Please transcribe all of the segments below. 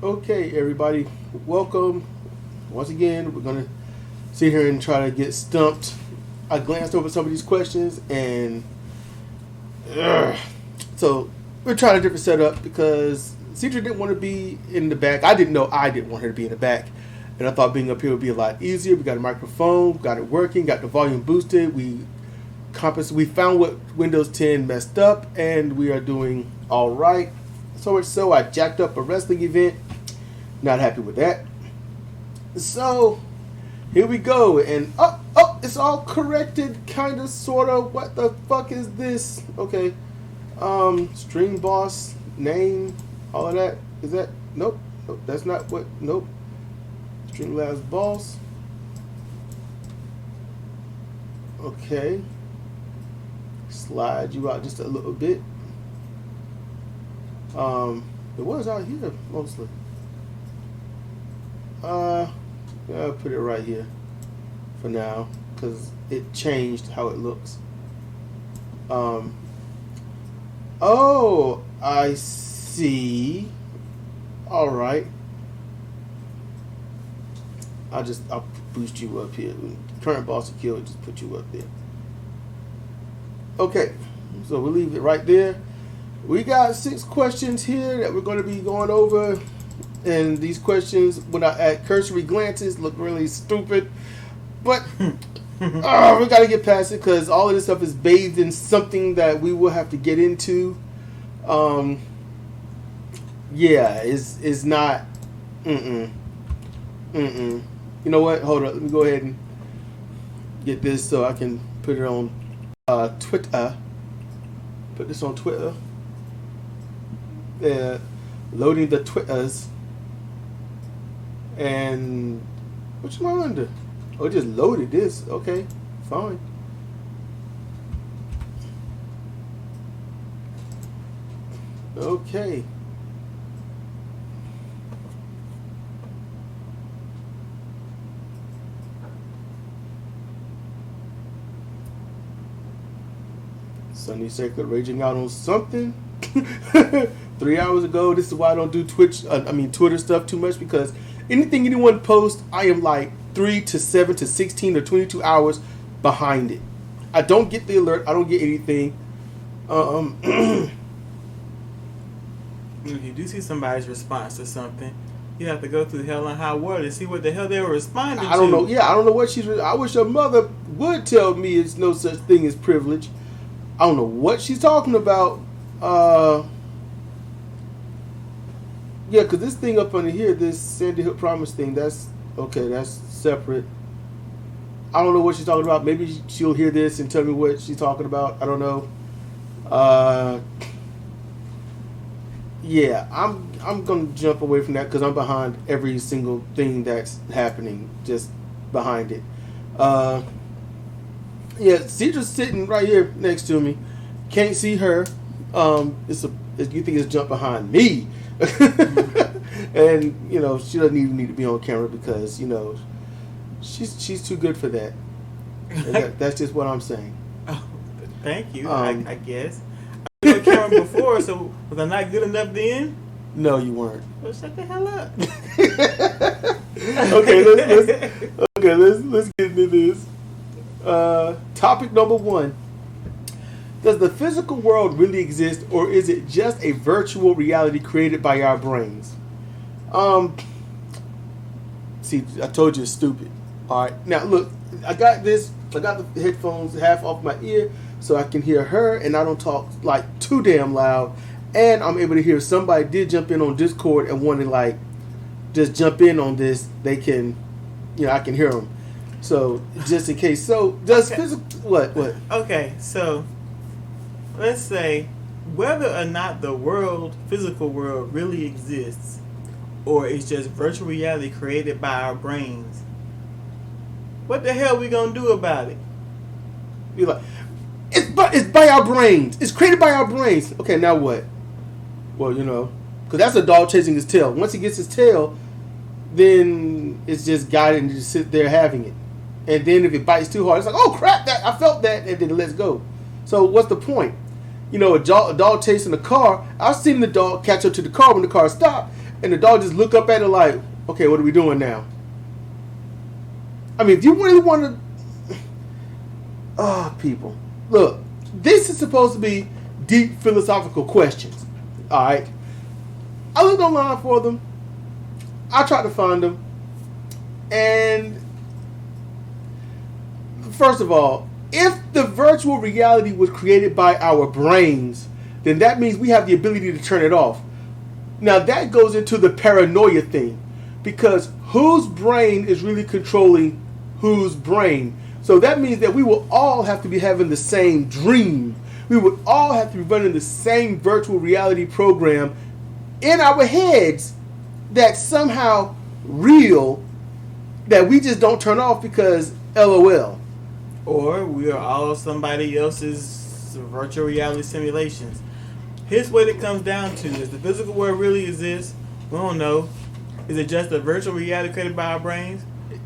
Okay, everybody, welcome. Once again, we're going to sit here and try to get stumped. I glanced over some of these questions, and so we're trying a different setup because Sidra didn't want to be in the back. I didn't know I didn't want her to be in the back, and I thought being up here would be a lot easier. We got a microphone, got it working, got the volume boosted. We found what Windows 10 messed up, and we are doing all right. So much so, I jacked up a wrestling event. Not happy with that. So, here we go. And, it's all corrected, kind of, sort of. What the fuck is this? Okay. Stream boss, name, all of that. Is that? Nope. Nope. That's not what. Nope. Streamlabs boss. Okay. Slide you out just a little bit. It was out here mostly. I'll put it right here for now because it changed how it looks. Oh, I see. All right. I'll boost you up here. Current boss will kill it. Just put you up there. Okay, so we'll leave it right there. We got 6 questions here that we're going to be going over. And these questions, at cursory glances, look really stupid. But we got to get past it because all of this stuff is bathed in something that we will have to get into. It's not. You know what? Hold up. Let me go ahead and get this so I can put it on Twitter. Put this on Twitter. Loading the Twitters. And what you under? Oh, it just loaded this. Okay, fine. Okay. Sunny Circuit raging out on something. 3 hours ago. This is why I don't do Twitter stuff too much because anything anyone posts, I am like 3 to 7 to 16 or 22 hours behind it. I don't get the alert. I don't get anything. If you do see somebody's response to something, you have to go through hell and high water to see what the hell they were responding to. I don't know. Yeah, I don't know what she's. I wish her mother would tell me it's no such thing as privilege. I don't know what she's talking about. Yeah, because this thing up under here, this Sandy Hook Promise thing, that's separate. I don't know what she's talking about. Maybe she'll hear this and tell me what she's talking about. I don't know. Yeah, I'm going to jump away from that because I'm behind every single thing that's happening, just behind it. Yeah, Sidra's sitting right here next to me. Can't see her. You think it's jump behind me. And she doesn't even need to be on camera because she's too good for that. That's just what I'm saying. Oh, thank you. I guess I was on camera before, so was I not good enough then? No, you weren't. Well, shut the hell up. Let's get into this. Topic number 1. Does the physical world really exist, or is it just a virtual reality created by our brains? See, I told you it's stupid. All right, now look, I got the headphones half off my ear so I can hear her, and I don't talk like too damn loud, and I'm able to hear if somebody did jump in on Discord and want to just jump in on this. They can, I can hear them. So just in case. So does physical what? Okay, so. Let's say whether or not the physical world really exists, or it's just virtual reality created by our brains, what the hell are we gonna do about it? You're like, it's by our brains. It's created by our brains. Okay, now what? Well, because that's a dog chasing his tail. Once he gets his tail, then it's just guided and just sit there having it. And then if it bites too hard, it's like, oh crap, I felt that, and then it lets go. So what's the point? A dog chasing a car. I've seen the dog catch up to the car when the car stopped, and the dog just look up at it like, okay, what are we doing now? I mean, if you really want to, people, look, this is supposed to be deep philosophical questions. All right, I looked online for them. I tried to find them, and first of all, if the virtual reality was created by our brains, then that means we have the ability to turn it off. Now that goes into the paranoia thing, because whose brain is really controlling whose brain? So that means that we will all have to be having the same dream. We would all have to be running the same virtual reality program in our heads that's somehow real, that we just don't turn off because LOL. Or we are all somebody else's virtual reality simulations. Here's what it comes down to. Is the physical world really exists? We don't know. Is it just a virtual reality created by our brains?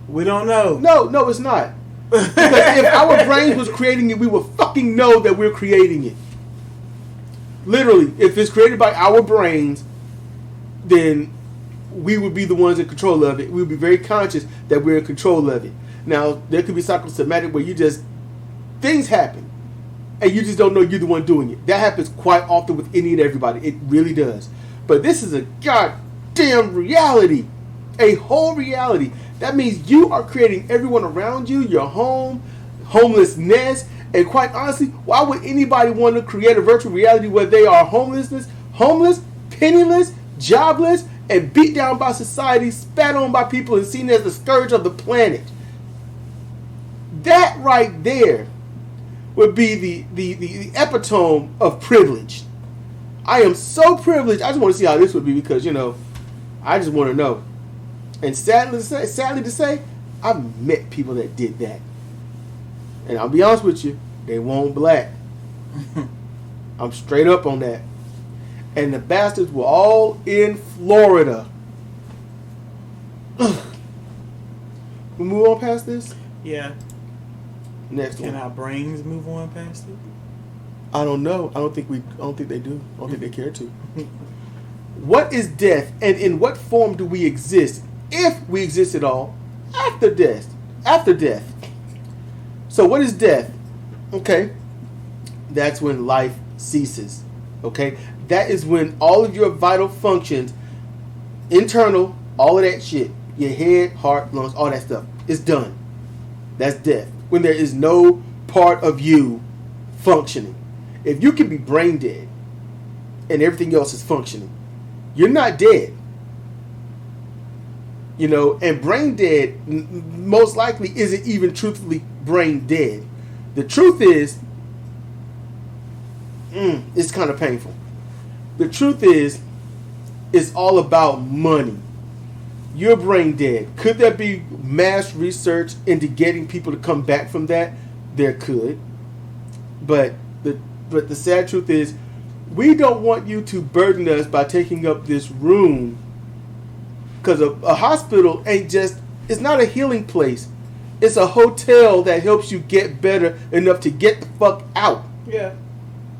We don't know. No, it's not. Because if our brains was creating it, we would fucking know that we're creating it. Literally, if it's created by our brains, then we would be the ones in control of it. We would be very conscious that we're in control of it. Now, there could be psychosomatic where things happen, and you just don't know you're the one doing it. That happens quite often with any and everybody. It really does. But this is a goddamn reality. A whole reality. That means you are creating everyone around you, your home, homelessness, and quite honestly, why would anybody want to create a virtual reality where they are homeless, penniless, jobless, and beat down by society, spat on by people, and seen as the scourge of the planet? That right there would be the epitome of privilege. I am so privileged. I just want to see how this would be because, I just want to know. And sadly to say, I've met people that did that. And I'll be honest with you, they weren't black. I'm straight up on that. And the bastards were all in Florida. We move on past this? Yeah. Next one. Can our brains move on past it? I don't know. I don't think they do. I don't think they care to. What is death, and in what form do we exist, if we exist at all, after death? So what is death? Okay. That's when life ceases. Okay? That is when all of your vital functions, internal, all of that shit, your head, heart, lungs, all that stuff, is done. That's death. When there is no part of you functioning. If you can be brain dead and everything else is functioning, you're not dead. And brain dead most likely isn't even truthfully brain dead. The truth is, it's kind of painful. The truth is, it's all about money. You're brain dead. Could there be mass research into getting people to come back from that? There could. But the sad truth is, we don't want you to burden us by taking up this room. Because a hospital it's not a healing place. It's a hotel that helps you get better enough to get the fuck out. Yeah.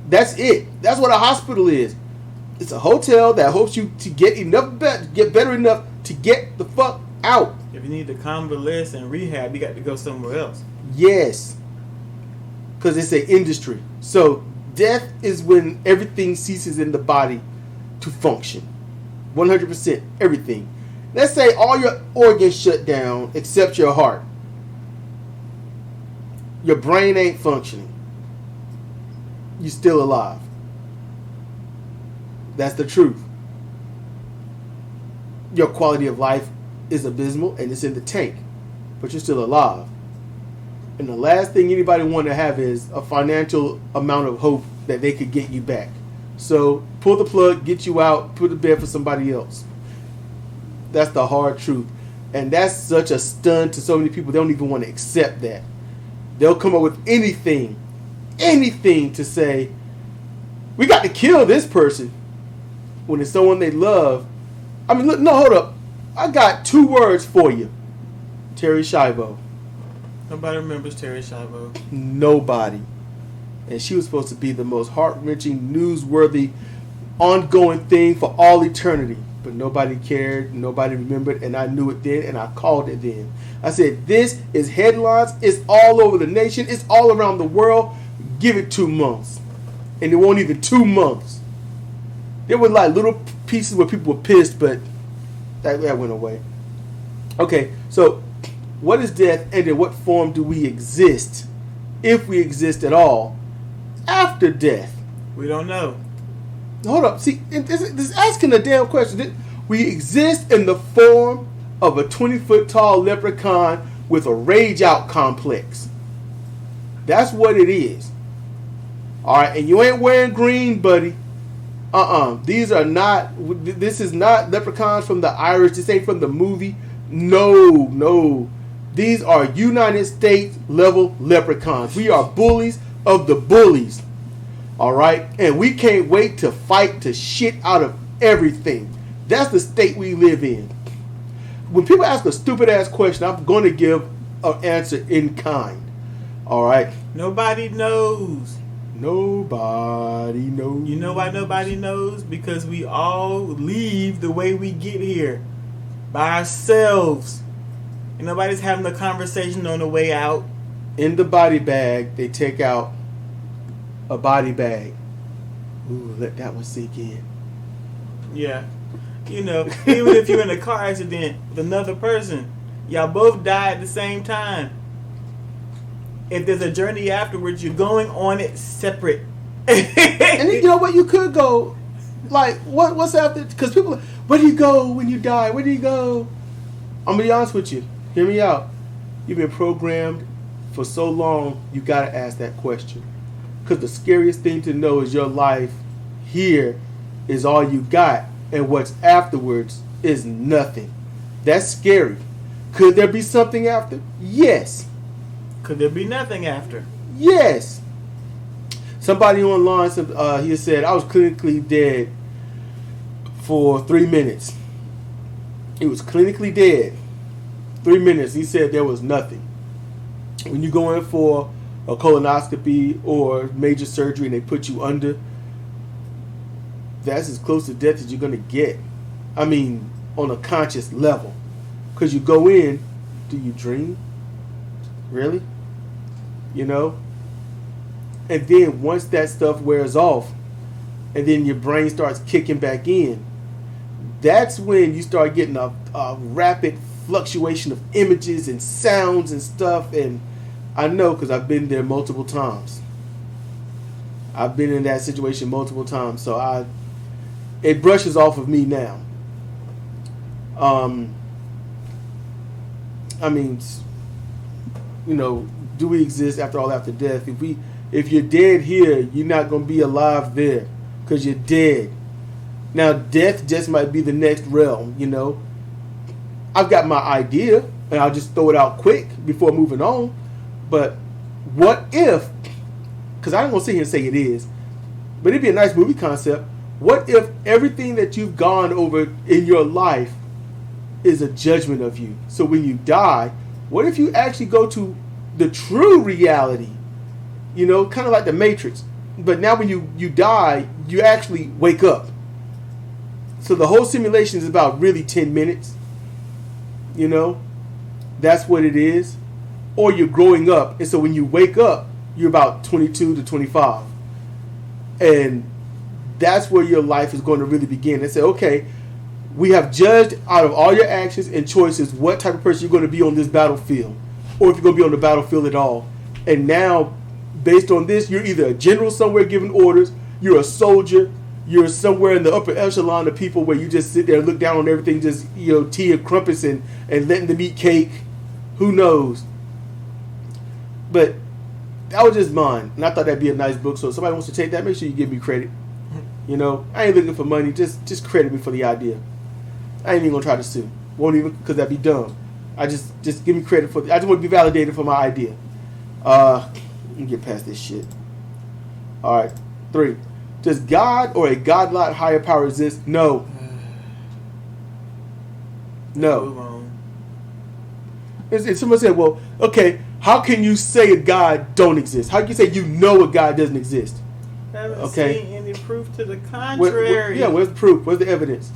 That's it. That's what a hospital is. It's a hotel that helps you to get better enough to get the fuck out. If you need to convalesce and rehab, you got to go somewhere else. Yes. Because it's an industry. So death is when everything ceases in the body to function. 100%. Everything. Let's say all your organs shut down except your heart. Your brain ain't functioning. You're still alive. That's the truth. Your quality of life is abysmal and it's in the tank. But you're still alive. And the last thing anybody want to have is a financial amount of hope that they could get you back. So pull the plug, get you out, put the bed for somebody else. That's the hard truth. And that's such a stun to so many people, they don't even want to accept that. They'll come up with anything to say, we got to kill this person when it's someone they love. I mean, look, no, hold up. I got 2 words for you. Terry Schiavo. Nobody remembers Terry Schiavo. Nobody. And she was supposed to be the most heart-wrenching, newsworthy, ongoing thing for all eternity. but nobody cared, nobody remembered, and I knew it then, and I called it then. I said, this is headlines. It's all over the nation. It's all around the world. Give it 2 months. And it won't even 2 months. There were like little pieces where people were pissed, but that went away. Okay, so what is death, and in what form do we exist, if we exist at all, after death? We don't know. Hold up. See, this is asking a damn question. We exist in the form of a 20-foot tall leprechaun with a rage out complex. That's what it is. Alright, and you ain't wearing green, buddy. These are not, this is not leprechauns from the Irish. This ain't from the movie. No. These are United States level leprechauns. We are bullies of the bullies. Alright? And we can't wait to fight to shit out of everything. That's the state we live in. When people ask a stupid ass question, I'm going to give an answer in kind. Alright? Nobody knows. Nobody knows. You know why nobody knows? Because we all leave the way we get here. By ourselves. And nobody's having a conversation on the way out. In the body bag, they take out a body bag. Ooh, let that one sink in. Yeah. You know, even if you're in a car accident with another person, y'all both die at the same time. If there's a journey afterwards, you're going on it separate. And you know what? You could go, like, what's after? Because people, where do you go when you die? Where do you go? I'm going to be honest with you. Hear me out. You've been programmed for so long, you got to ask that question. Because the scariest thing to know is your life here is all you got, and what's afterwards is nothing. That's scary. Could there be something after? Yes. Could there be nothing after? Yes. Somebody online, he said, I was clinically dead for 3 minutes. He was clinically dead. 3 minutes. He said there was nothing. When you go in for a colonoscopy or major surgery and they put you under, that's as close to death as you're going to get. I mean, on a conscious level. Because you go in, do you dream? Really? You know? And then once that stuff wears off, and then your brain starts kicking back in, that's when you start getting a rapid fluctuation of images and sounds and stuff. And I know because I've been there multiple times. I've been in that situation multiple times. So it brushes off of me now. I mean, you know, do we exist after all, after death? If you're dead here, you're not going to be alive there because you're dead. Now, death just might be the next realm, you know. I've got my idea, and I'll just throw it out quick before moving on. But what if, because I don't want to sit here and say it is, but it'd be a nice movie concept. What if everything that you've gone over in your life is a judgment of you? So when you die, what if you actually go to the true reality? You know, kind of like the Matrix. But now when you die, you actually wake up. So the whole simulation is about really 10 minutes. You know, that's what it is. Or you're growing up, and so when you wake up, you're about 22 to 25. And that's where your life is going to really begin. And say, okay, we have judged out of all your actions and choices what type of person you're going to be on this battlefield, or if you're going to be on the battlefield at all. And now, based on this, you're either a general somewhere giving orders, you're a soldier, you're somewhere in the upper echelon of people where you just sit there and look down on everything, just, you know, tea and crumpets and letting them eat cake. Who knows? But that was just mine. And I thought that'd be a nice book. So if somebody wants to take that, make sure you give me credit. You know, I ain't looking for money. Just credit me for the idea. I ain't even going to try to sue. Won't even, because that'd be dumb. I just give me credit for I just want to be validated for my idea. Let me get past this shit. Alright. 3. Does God or a godlike higher power exist? No. No. And someone said, well, okay, how can you say a God don't exist? How can you say you know a God doesn't exist? I haven't seen any proof to the contrary. Where's the proof? Where's the evidence?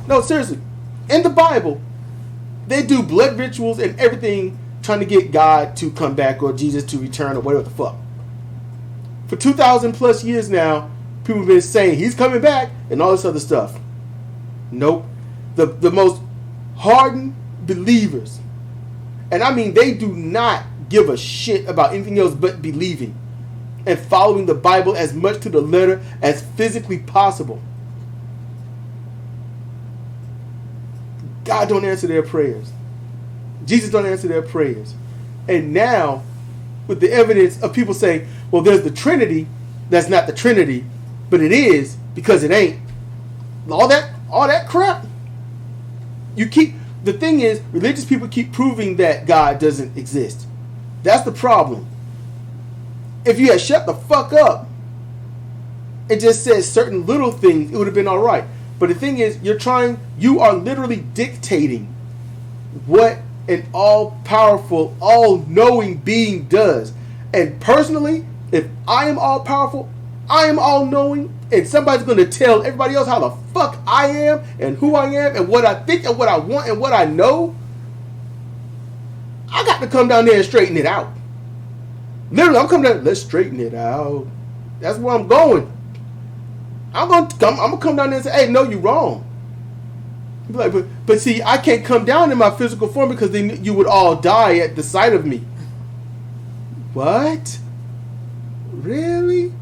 No, seriously. In the Bible, they do blood rituals and everything trying to get God to come back or Jesus to return or whatever the fuck. For 2,000 plus years now, people have been saying he's coming back and all this other stuff. Nope. The most hardened believers, and I mean they do not give a shit about anything else but believing and following the Bible as much to the letter as physically possible. God don't answer their prayers. Jesus don't answer their prayers. And now, with the evidence of people saying, well, there's the Trinity, that's not the Trinity, but it is because it ain't. All that crap. The thing is, religious people keep proving that God doesn't exist. That's the problem. If you had shut the fuck up and just said certain little things, it would have been all right. But the thing is, you are literally dictating what an all-powerful, all-knowing being does. And personally, if I am all-powerful, I am all-knowing, and somebody's going to tell everybody else how the fuck I am and who I am and what I think and what I want and what I know, I got to come down there and straighten it out. Literally, I'm coming down, let's straighten it out. That's where I'm going. I'm going to come down there and say, hey, no, you're wrong. Be like, but see, I can't come down in my physical form because then you would all die at the sight of me. What? Really?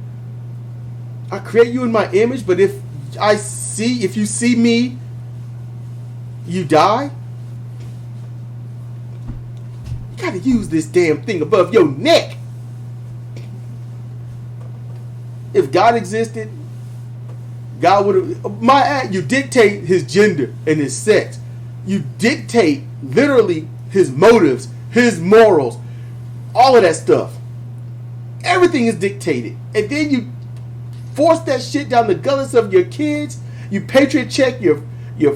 I create you in my image, but if you see me, you die? You gotta use this damn thing above your neck. If God existed, God would have. You dictate his gender and his sex. You dictate literally his motives, his morals, all of that stuff. Everything is dictated, and then you force that shit down the gullets of your kids. You patriot check your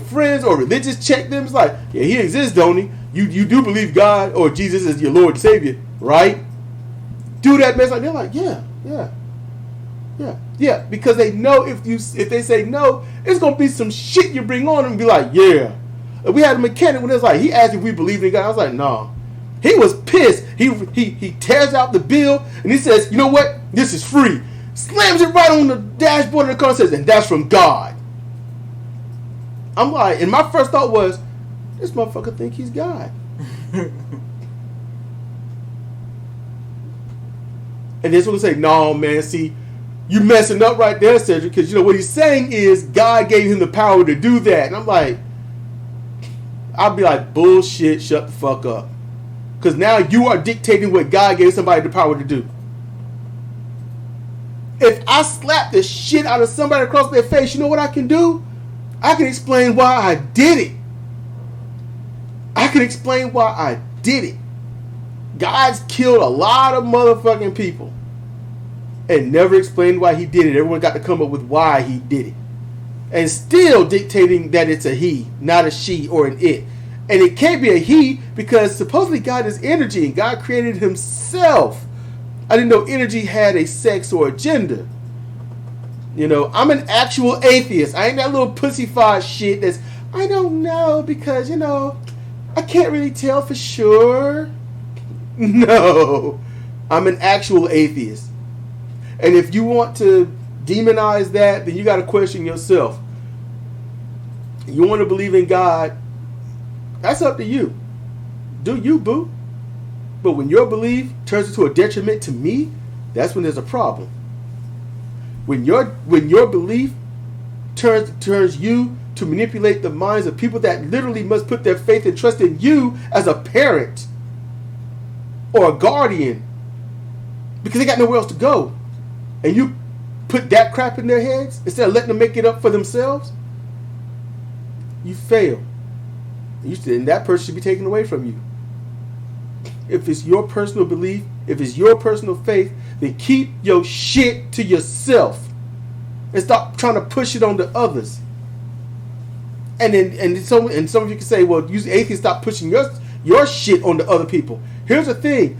friends or religious check them. It's like, yeah, he exists, don't he? You do believe God or Jesus is your Lord and Savior, right? Do that mess like they're like, yeah. Because they know if they say no, it's gonna be some shit you bring on and be like, yeah. We had a mechanic when it was like he asked if we believed in God. I was like, no. He was pissed. He tears out the bill and he says, you know what? This is free. Slams it right on the dashboard of the car and says, and that's from God. I'm like, and my first thought was, this motherfucker think he's God. And this one say, no, man, see, you messing up right there, Cedric, because you know what he's saying is God gave him the power to do that. And I'm like, I'll be like, bullshit, shut the fuck up. Because now you are dictating what God gave somebody the power to do. If I slap the shit out of somebody across their face, you know what I can do? I can explain why I did it. God's killed a lot of motherfucking people and never explained why he did it. Everyone got to come up with why he did it. And still dictating that it's a he, not a she or an it. And it can't be a he because supposedly God is energy and God created himself. I didn't know energy had a sex or a gender. You know, I'm an actual atheist. I ain't that little pussyfy shit that's, I don't know because, you know, I can't really tell for sure. No, I'm an actual atheist. And if you want to demonize that, then you got to question yourself. You want to believe in God, that's up to you. Do you, boo? But when your belief turns into a detriment to me, that's when there's a problem. When your belief turns you to manipulate the minds of people that literally must put their faith and trust in you as a parent or a guardian because they got nowhere else to go, and you put that crap in their heads instead of letting them make it up for themselves, you fail. And that person should be taken away from you. If it's your personal belief, if it's your personal faith, then keep your shit to yourself and stop trying to push it on to others. And some of you can say, well, you atheists, stop pushing your shit on to other people. Here's the thing,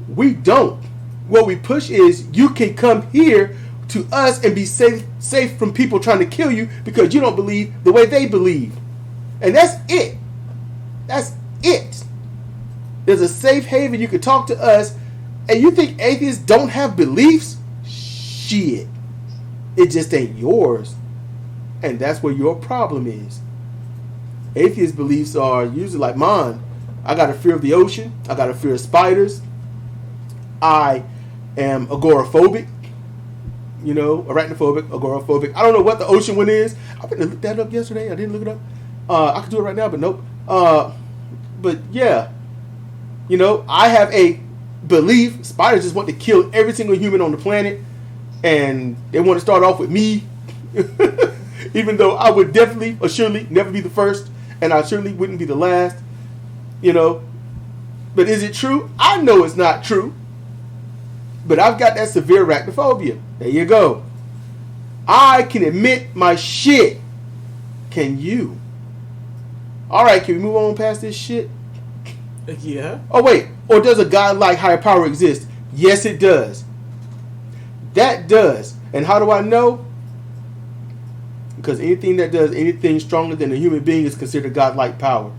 we don't. What we push is you can come here to us and be safe from people trying to kill you because you don't believe the way they believe. And that's it. That's it. There's a safe haven. You can talk to us. And you think atheists don't have beliefs? Shit. It just ain't yours. And that's where your problem is. Atheist beliefs are usually like mine. I got a fear of the ocean. I got a fear of spiders. I am agoraphobic. You know, arachnophobic, agoraphobic. I don't know what the ocean one is. I went to look that up yesterday. I didn't look it up. I could do it right now, but nope. But yeah. You know, I have a belief. Spiders just want to kill every single human on the planet. And they want to start off with me. Even though I would definitely, or surely, never be the first. And I surely wouldn't be the last. You know. But is it true? I know it's not true. But I've got that severe arachnophobia. There you go. I can admit my shit. Can you? Alright, can we move on past this shit? Yeah. Oh, wait. Or does a God-like higher power exist? Yes, it does. That does. And how do I know? Because anything that does anything stronger than a human being is considered God-like power.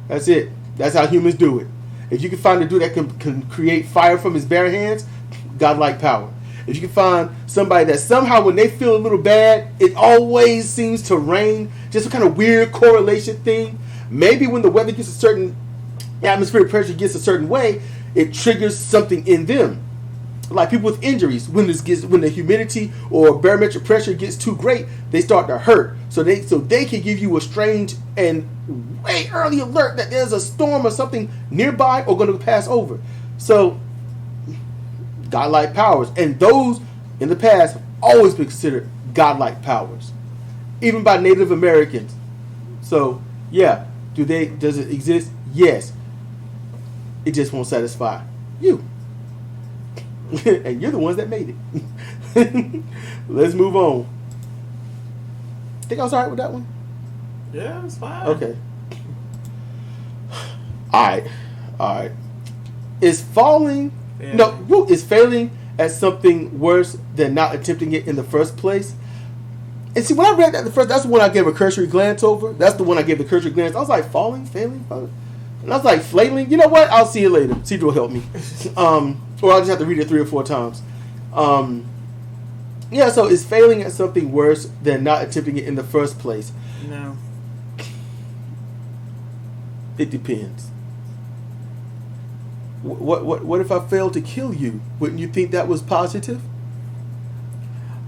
That's it. That's how humans do it. If you can find a dude that can create fire from his bare hands, God-like power. If you can find somebody that somehow when they feel a little bad, it always seems to rain, just a kind of weird correlation thing. Maybe when the weather gets a certain atmospheric pressure gets a certain way, it triggers something in them. Like people with injuries, when the humidity or barometric pressure gets too great, they start to hurt. So they can give you a strange and way early alert that there's a storm or something nearby or going to pass over. So godlike powers, and those in the past have always been considered godlike powers, even by Native Americans. So yeah, does it exist? Yes. It just won't satisfy you. And you're the ones that made it. Let's move on. Think I was alright with that one? Yeah, it's fine. Okay. Alright. Is falling... Yeah. No, is failing at something worse than not attempting it in the first place? And see, when I read that that's the one I gave a cursory glance over. That's the one I gave a cursory glance. I was like, failing? And I was like, flailing? You know what? I'll see you later. Sidra will help me. Or I'll just have to read it 3 or 4 times. Yeah, so is failing at something worse than not attempting it in the first place? No. It depends. What if I failed to kill you? Wouldn't you think that was positive?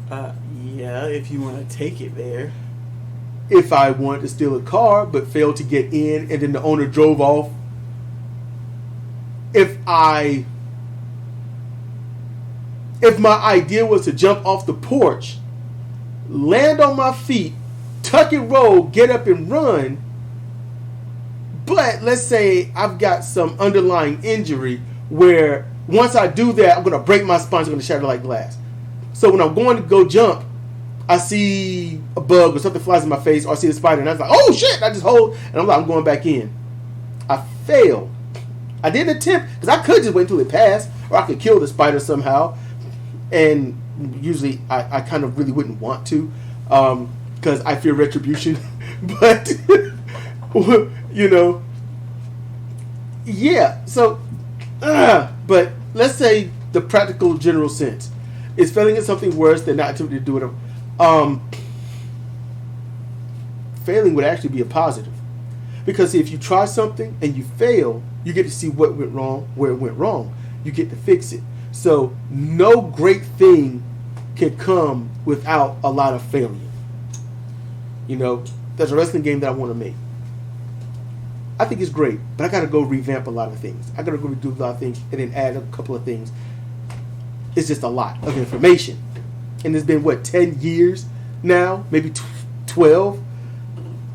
Yeah, if you want to take it there. If I wanted to steal a car but failed to get in and then the owner drove off. If my idea was to jump off the porch, land on my feet, tuck and roll, get up and run, but let's say I've got some underlying injury where once I do that, I'm going to break my spine, it's going to shatter like glass. So when I'm going to go jump, I see a bug or something flies in my face, or I see a spider, and I was like, oh shit, I just hold, and I'm going back in. I failed. I didn't attempt, because I could just wait until it passed, or I could kill the spider somehow. And usually I kind of really wouldn't want to, because I fear retribution. But, you know, yeah. So, but let's say the practical general sense is failing at something worse than not attempting to do it. Failing would actually be a positive. Because if you try something and you fail, you get to see what went wrong, where it went wrong. You get to fix it. So no great thing can come without a lot of failure. You know, there's a wrestling game that I want to make. I think it's great, but I got to go revamp a lot of things. I got to go redo a lot of things and then add a couple of things. It's just a lot of information. And it's been, 10 years now? Maybe 12?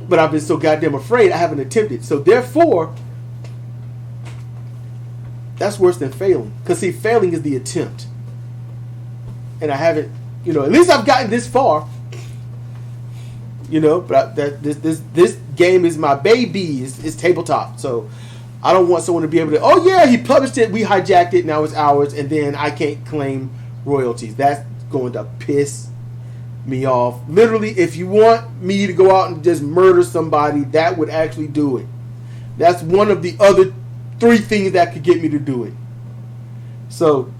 But I've been so goddamn afraid I haven't attempted. So therefore, that's worse than failing. Because see, failing is the attempt. And I haven't, at least I've gotten this far. But this game is my baby. It's tabletop. So I don't want someone to be able to, oh yeah, he published it, we hijacked it, now it's ours, and then I can't claim royalties. That's going to piss me off. Literally, if you want me to go out and just murder somebody, that would actually do it. That's one of the other 3 things that could get me to do it. So,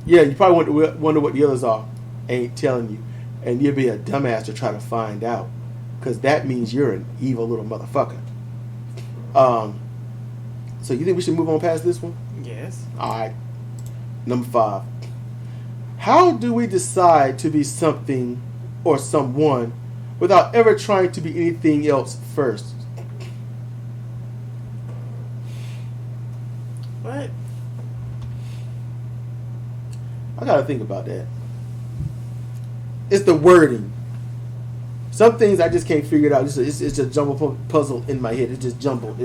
yeah, you probably wonder what the others are. Ain't telling you. And you'd be a dumbass to try to find out. Because that means you're an evil little motherfucker. So you think we should move on past this one? Yes. Alright. Number 5. How do we decide to be something or someone without ever trying to be anything else first? What? I gotta think about that. It's the wording. Some things I just can't figure it out. It's a jumble puzzle in my head. It's just jumbled.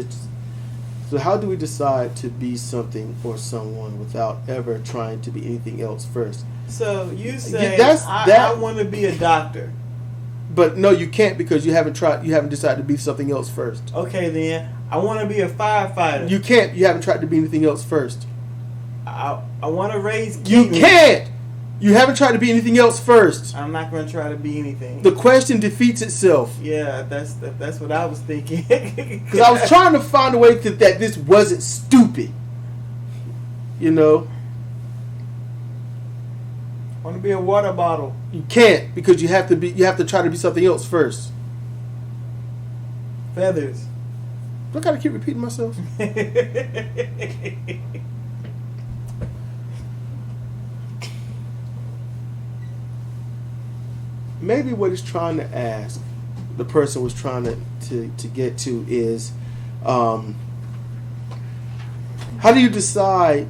So how do we decide to be something or someone without ever trying to be anything else first? So you say I want to be a doctor. But no, you can't because you haven't tried. You haven't decided to be something else first. Okay, then I want to be a firefighter. You can't. You haven't tried to be anything else first. I want to raise kittens. You can't. You haven't tried to be anything else first. I'm not going to try to be anything. The question defeats itself. Yeah, that's what I was thinking. Because I was trying to find a way that this wasn't stupid. You know? I want to be a water bottle. You can't because you have to try to be something else first. Feathers. Do I gotta keep repeating myself? Maybe what he's trying to ask, the person was trying to get to is, how do you decide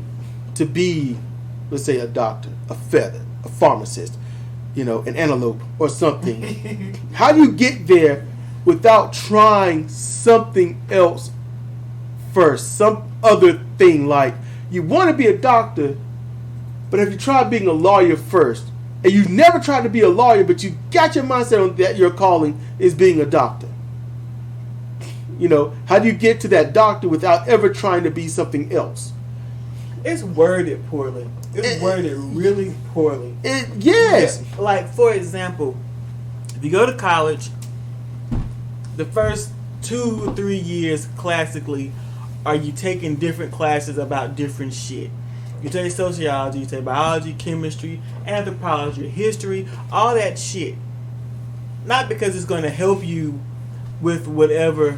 to be, let's say, a doctor, a feather, a pharmacist, an antelope or something? How do you get there without trying something else first, some other thing? Like, you want to be a doctor, but have you tried being a lawyer first? And you never tried to be a lawyer, but you got your mindset on that your calling is being a doctor. How do you get to that doctor without ever trying to be something else? It's worded poorly. It's worded really poorly. Yes. Like, for example, if you go to college, the first 2 or 3 years, classically, are you taking different classes about different shit. You take sociology, you take biology, chemistry, anthropology, history, all that shit. Not because it's going to help you with whatever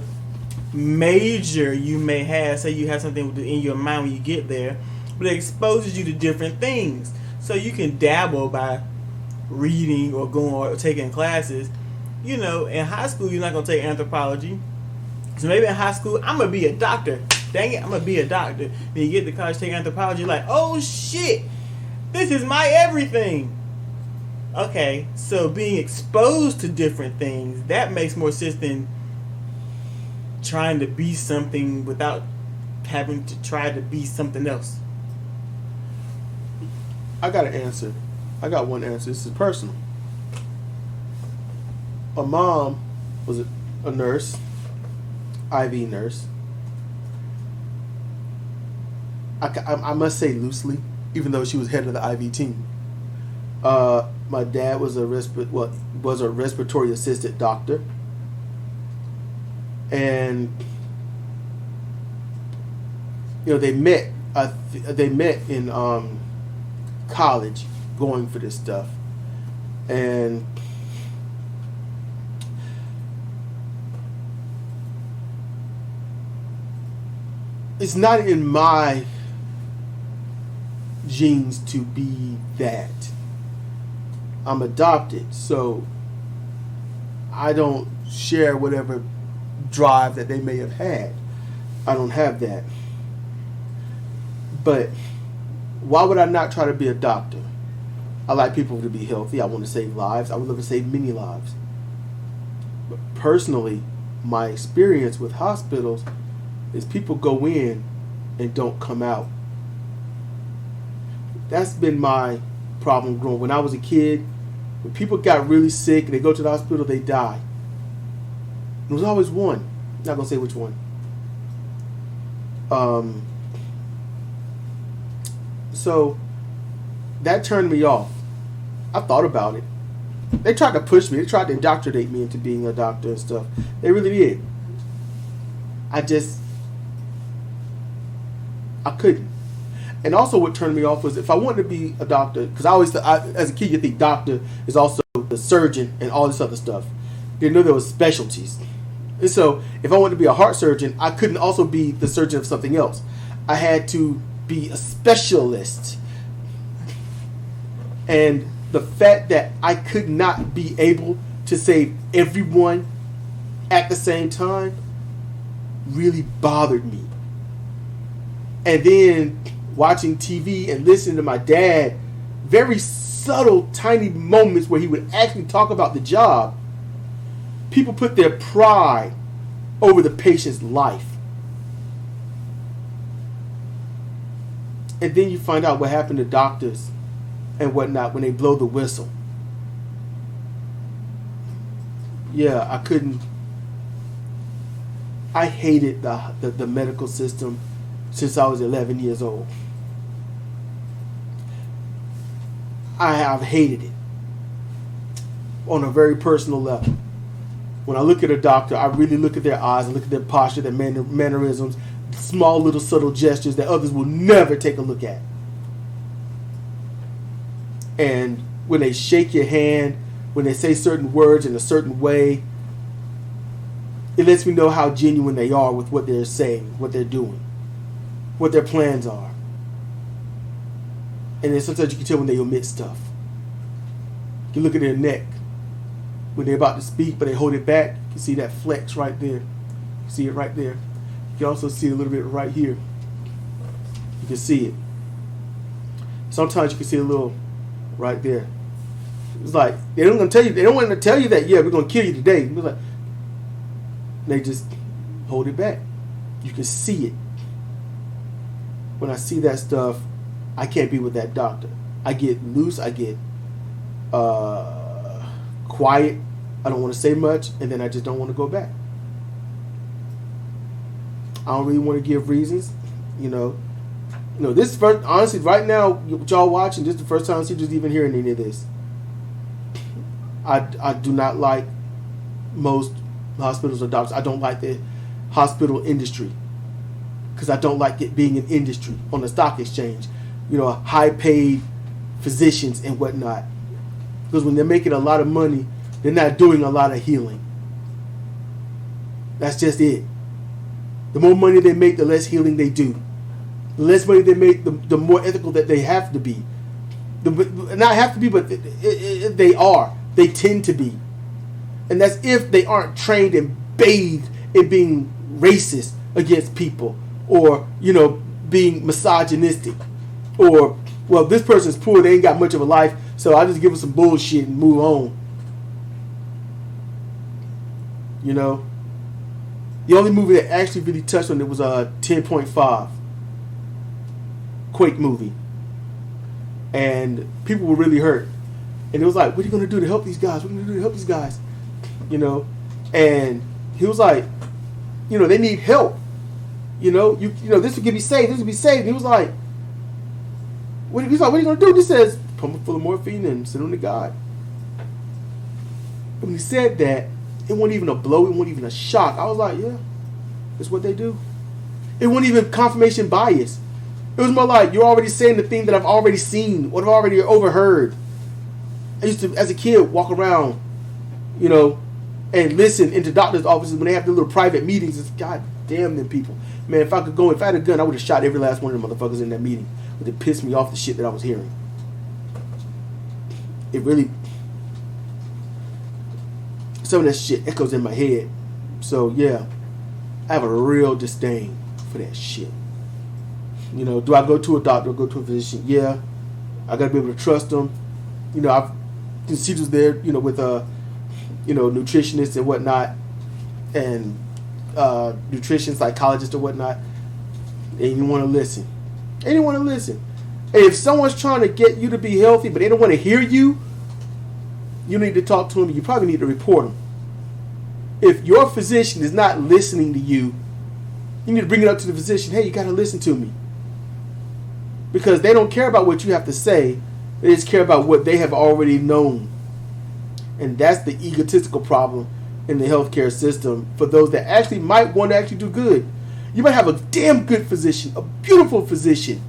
major you may have. Say you have something in your mind when you get there. But it exposes you to different things. So you can dabble by reading or going or taking classes. In high school, you're not going to take anthropology. So maybe in high school, I'm going to be a doctor. Dang it, I'm going to be a doctor. Then you get to college, take anthropology, you're like, oh shit, this is my everything. Okay, so being exposed to different things, that makes more sense than trying to be something without having to try to be something else. I got an answer. I got one answer. This is personal. A mom was a nurse, IV nurse. I must say loosely, even though she was head of the IV team. My dad was a respiratory assistant doctor, and they met. They met in college, going for this stuff, and it's not in my genes to be that. I'm adopted, so I don't share whatever drive that they may have had. I don't have that. But why would I not try to be a doctor? I like people to be healthy. I want to save lives. I would love to save many lives. But personally, my experience with hospitals is people go in and don't come out. That's been my problem growing. When I was a kid, when people got really sick and they go to the hospital, they die. There was always one. I'm not going to say which one. So that turned me off. I thought about it. They tried to push me. They tried to indoctrinate me into being a doctor and stuff. They really did. I couldn't. And also what turned me off was if I wanted to be a doctor, because as a kid you think doctor is also the surgeon and all this other stuff. Didn't know there was specialties. And so if I wanted to be a heart surgeon, I couldn't also be the surgeon of something else. I had to be a specialist. And the fact that I could not be able to save everyone at the same time really bothered me. And then watching TV and listening to my dad, very subtle, tiny moments where he would actually talk about the job. People put their pride over the patient's life. And then you find out what happened to doctors and whatnot when they blow the whistle. Yeah, I couldn't. I hated the medical system since I was 11 years old. I've hated it on a very personal level. When I look at a doctor, I really look at their eyes and look at their posture, their mannerisms, small little subtle gestures that others will never take a look at. And when they shake your hand, when they say certain words in a certain way, it lets me know how genuine they are with what they're saying, what they're doing, what their plans are. And then sometimes you can tell when they omit stuff. You can look at their neck. When they're about to speak, but they hold it back, you can see that flex right there. You see it right there. You can also see a little bit right here. You can see it. Sometimes you can see a little right there. It's like they don't want to tell you that, yeah, we're gonna kill you today. It's like they just hold it back. You can see it. When I see that stuff, I can't be with that doctor. I get loose, I get quiet, I don't want to say much, and then I just don't want to go back. I don't really want to give reasons, this is first, honestly, right now, what y'all watching, this is the first time Sidra's even hearing any of this. I do not like most hospitals or doctors. I don't like the hospital industry because I don't like it being an industry on the stock exchange. High-paid physicians and whatnot. Because when they're making a lot of money, they're not doing a lot of healing. That's just it. The more money they make, the less healing they do. The less money they make, the more ethical that they have to be. Not have to be, but they are. They tend to be. And that's if they aren't trained and bathed in being racist against people. Or, being misogynistic. Or, well, this person's poor, they ain't got much of a life, so I'll just give them some bullshit and move on. The only movie that actually really touched on it was 10.5. Quake movie. And people were really hurt. And it was like, what are you going to do to help these guys? What are you going to do to help these guys? And he was like, they need help. This would get me saved. This would be saved. And he was like, what are you going to do? He says, pump it full of morphine and send them to God. When he said that, it wasn't even a blow. It wasn't even a shock. I was like, yeah, that's what they do. It wasn't even confirmation bias. It was more like, you're already saying the thing that I've already seen, what I've already overheard. I used to, as a kid, walk around, and listen into doctors' offices when they have their little private meetings. It's God damn them people. Man, if I had a gun, I would have shot every last one of them motherfuckers in that meeting. But it pissed me off the shit that I was hearing. It really, some of that shit echoes in my head. So yeah, I have a real disdain for that shit. Do I go to a doctor or go to a physician? Yeah, I gotta be able to trust them. I've she was there, with nutritionists and whatnot, and nutrition psychologists or whatnot. And you want to listen. And you want to listen. And if someone's trying to get you to be healthy, but they don't want to hear you, you need to talk to them. You probably need to report them. If your physician is not listening to you, you need to bring it up to the physician. Hey, you got to listen to me. Because they don't care about what you have to say. They just care about what they have already known. And that's the egotistical problem in the healthcare system for those that actually might want to actually do good. You might have a damn good physician, a beautiful physician,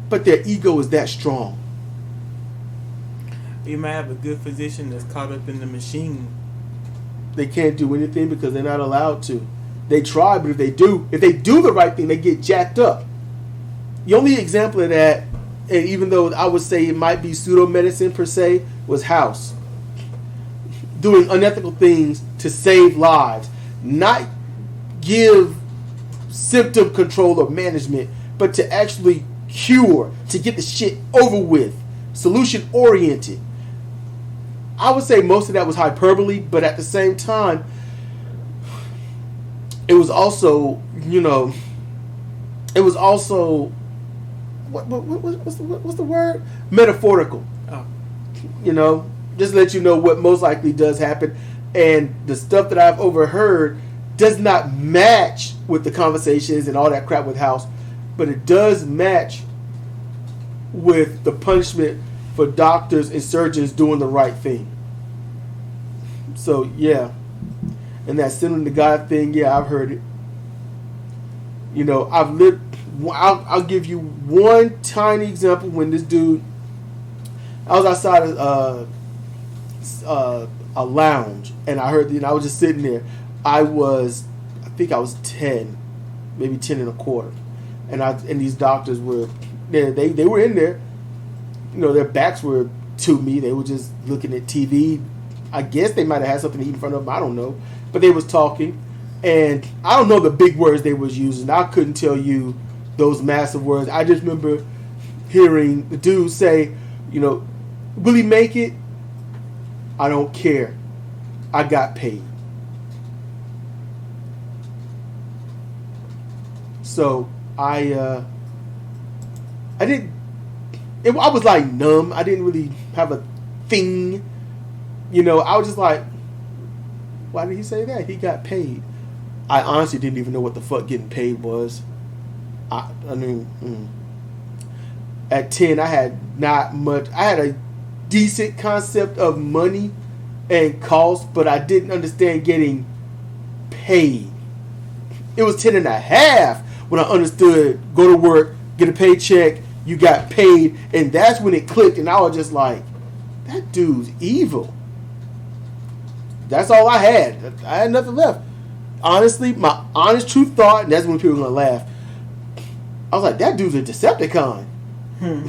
but their ego is that strong. You might have a good physician that's caught up in the machine. They can't do anything because they're not allowed to. They try, but if they do the right thing, they get jacked up. The only example of that, and even though I would say it might be pseudo-medicine per se, was House. Doing unethical things to save lives. Not give symptom control or management, but to actually cure, to get the shit over with. Solution-oriented. I would say most of that was hyperbole, but at the same time, it was also, what's the word? Metaphorical. Oh. Just to let you know what most likely does happen. And the stuff that I've overheard does not match with the conversations and all that crap with House, but it does match with the punishment for doctors and surgeons doing the right thing. So, yeah. And that sending the God thing, yeah, I've heard it. I'll give you one tiny example when this dude, I was outside a lounge, and I heard, I was just sitting there. I think I was 10, maybe 10 and a quarter. And these doctors were there. They were in there. Their backs were to me. They were just looking at TV. I guess they might have had something to eat in front of them. I don't know. But they was talking. And I don't know the big words they was using. I couldn't tell you those massive words. I just remember hearing the dude say, will he make it? I don't care. I got paid. So I was like numb. I didn't really have a thing. I was just like, why did he say that? He got paid. I honestly didn't even know what the fuck getting paid was. At 10, I had not much. I had a decent concept of money and cost, but I didn't understand getting paid. It was 10 and a half when I understood go to work, get a paycheck, you got paid, and that's when it clicked, and I was just like, that dude's evil. That's all I had. I had nothing left. Honestly, my honest true thought, and that's when people are going to laugh, I was like, that dude's a Decepticon. I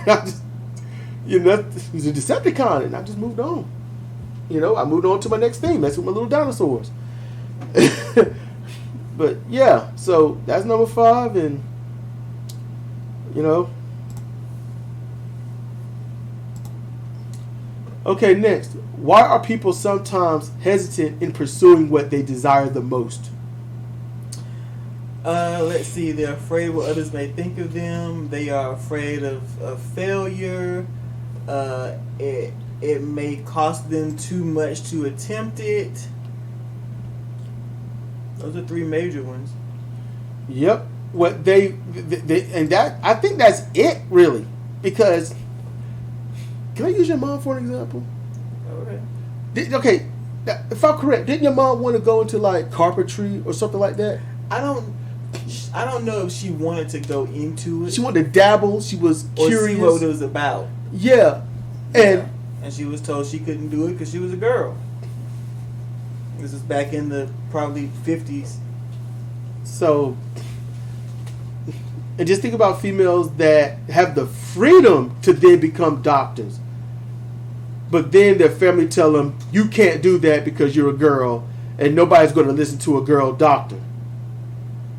just, he's a Decepticon, and I just moved on. I moved on to my next thing. That's with my little dinosaurs. But yeah, so that's number 5, and Okay, next. Why are people sometimes hesitant in pursuing what they desire the most? Let's see. They're afraid what others may think of them. They are afraid of failure. It may cost them too much to attempt it. Those are 3 major ones. Yep. What they and that, I think that's it really, because can I use your mom for an example? Okay. If I'm correct, didn't your mom want to go into like carpentry or something like that? I don't know if she wanted to go into it. She wanted to dabble. She was curious. Or see what it was about. Yeah. And she was told she couldn't do it because she was a girl. This is back in the probably 50s. So, and just think about females that have the freedom to then become doctors. But then their family tell them, you can't do that because you're a girl, and nobody's going to listen to a girl doctor,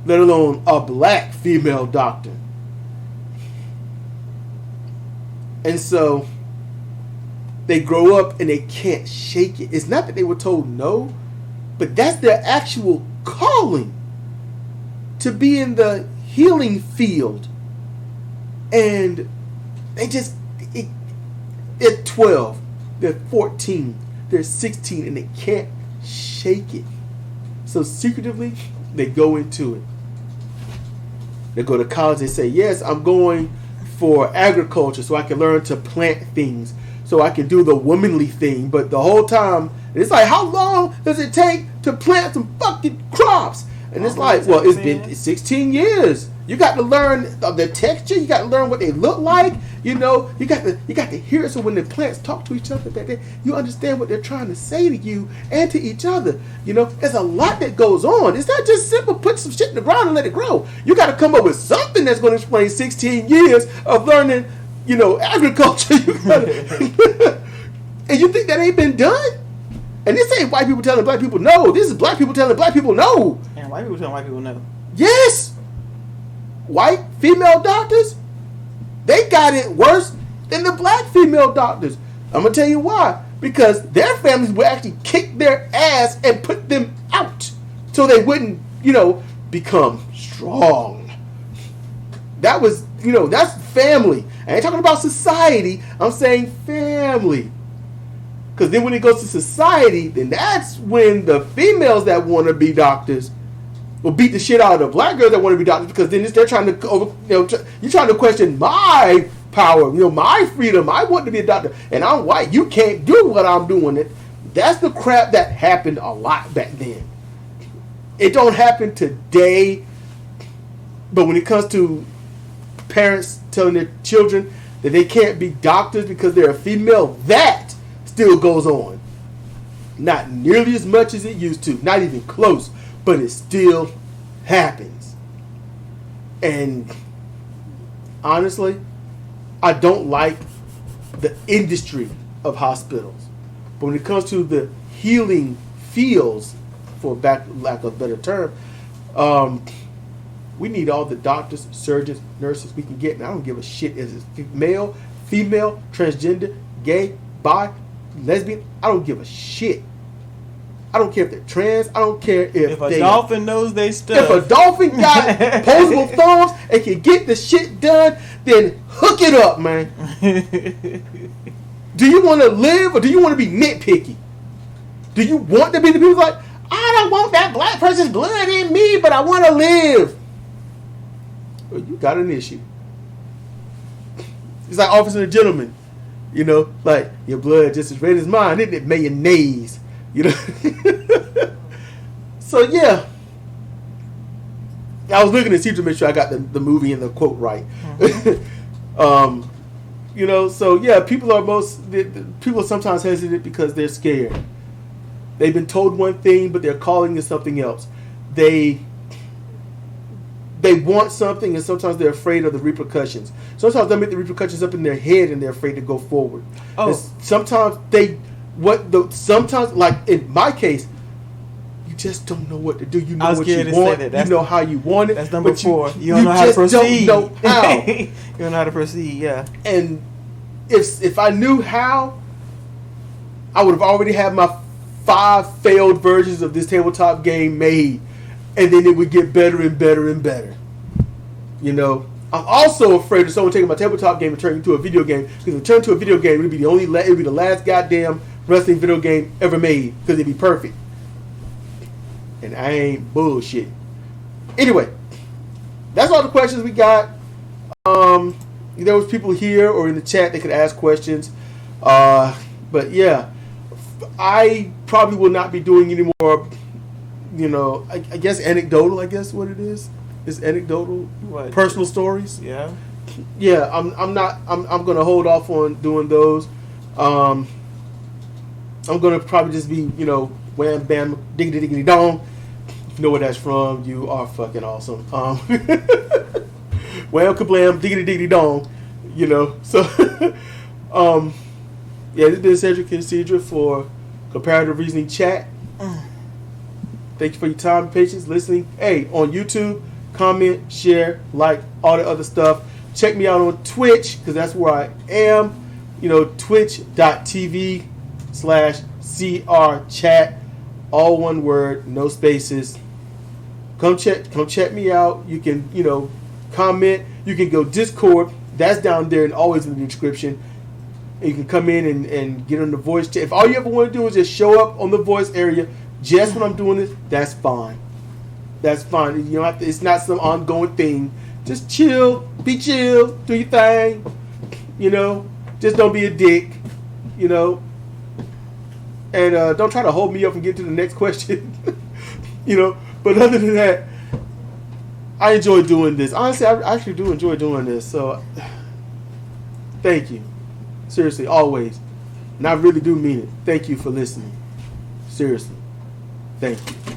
let alone a black female doctor. And so they grow up and they can't shake it. It's not that they were told no, but that's their actual calling, to be in the healing field. And they just, at 12, they're 14, they're 16, and they can't shake it. So secretively, they go into it. They go to college, they say, yes, I'm going for agriculture so I can learn to plant things, so I can do the womanly thing. But the whole time, it's like, how long does it take to plant some fucking crops? And it's like, well, it's been 16 years. You got to learn the texture. You got to learn what they look like. You know, you got to hear it. So when the plants talk to each other, that you understand what they're trying to say to you and to each other. You know, there's a lot that goes on. It's not just simple put some shit in the ground and let it grow. You got to come up with something that's going to explain 16 years of learning, you know, agriculture. And you think that ain't been done? And this ain't white people telling black people no. This is black people telling black people no. And white people telling white people no. Yes. White female doctors, they got it worse than the black female doctors. I'm going to tell you why. Because their families would actually kick their ass and put them out so they wouldn't, you know, become strong. That was, you know, that's family. I ain't talking about society. I'm saying family. Because then when it goes to society, then that's when the females that want to be doctors will beat the shit out of the black girls that want to be doctors, because then they're trying to, you're trying to question my power, you know, my freedom. I want to be a doctor, and I'm white. You can't do what I'm doing. That's the crap that happened a lot back then. It don't happen today, but when it comes to parents telling their children that they can't be doctors because they're a female, that still goes on. Not nearly as much as it used to, not even close, but it still happens. And honestly, I don't like the industry of hospitals. But when it comes to the healing fields, for lack of a better term, we need all the doctors, surgeons, nurses we can get. And I don't give a shit if it's male, female, transgender, gay, bi, lesbian. I don't give a shit. I don't care if they're trans. I don't care if a dolphin knows they stuff. If a dolphin got posable thumbs and can get the shit done, then hook it up, man. Do you want to live or do you want to be nitpicky? Do you want to be the people like, I don't want that black person's blood in me, but I want to live? Well, you got an issue. It's like Officer and Gentleman. You know, like, your blood just as red as mine, isn't it? Mayonnaise. You know? So, yeah. I was looking at Sidra to make sure I got the movie and the quote right. Mm-hmm. You know, so, yeah, people are sometimes hesitant because they're scared. They've been told one thing, but they're calling it something else. They want something, and sometimes they're afraid of the repercussions. Sometimes they make the repercussions up in their head, and they're afraid to go forward. Oh. Sometimes sometimes, like in my case, you just don't know what to do. You know what you want. You know how you want it. That's number 4. You don't know how to proceed. Don't know how. You don't know how to proceed. Yeah. And if I knew how, I would have already had my 5 failed versions of this tabletop game made. And then it would get better and better and better. You know, I'm also afraid of someone taking my tabletop game and turning it into a video game. Because if it turned into a video game, it would be the last goddamn wrestling video game ever made. Because it'd be perfect. And I ain't bullshit. Anyway, that's all the questions we got. There was people here or in the chat that could ask questions. But yeah, I probably will not be doing any more. You know, I guess anecdotal. I guess what it is anecdotal, what? Personal stories. Yeah. Yeah, I'm gonna hold off on doing those. I'm gonna probably just be, you know, wham bam diggity diggity dong. If you know where that's from, you are fucking awesome. Wham kablam diggity diggity dong. You know, so yeah, this has been Cedric and Sidra for Comparative Reasoning Chat. Thank you for your time and patience listening. Hey, on YouTube, comment, share, like, all the other stuff. Check me out on Twitch, because that's where I am. You know, twitch.tv/CRChat. All one word, no spaces. Come check me out. You can, you know, comment. You can go Discord. That's down there and always in the description. And you can come in and get on the voice chat. If all you ever want to do is just show up on the voice area, just when I'm doing this, that's fine. That's fine. You don't have to. It's not some ongoing thing. Just chill, be chill, do your thing. You know, just don't be a dick. you know. And don't try to hold me up and get to the next question. You know, but other than that, I enjoy doing this. Honestly, I actually do enjoy doing this. So, thank you. Seriously, always. And I really do mean it. Thank you for listening. Seriously. Thank you.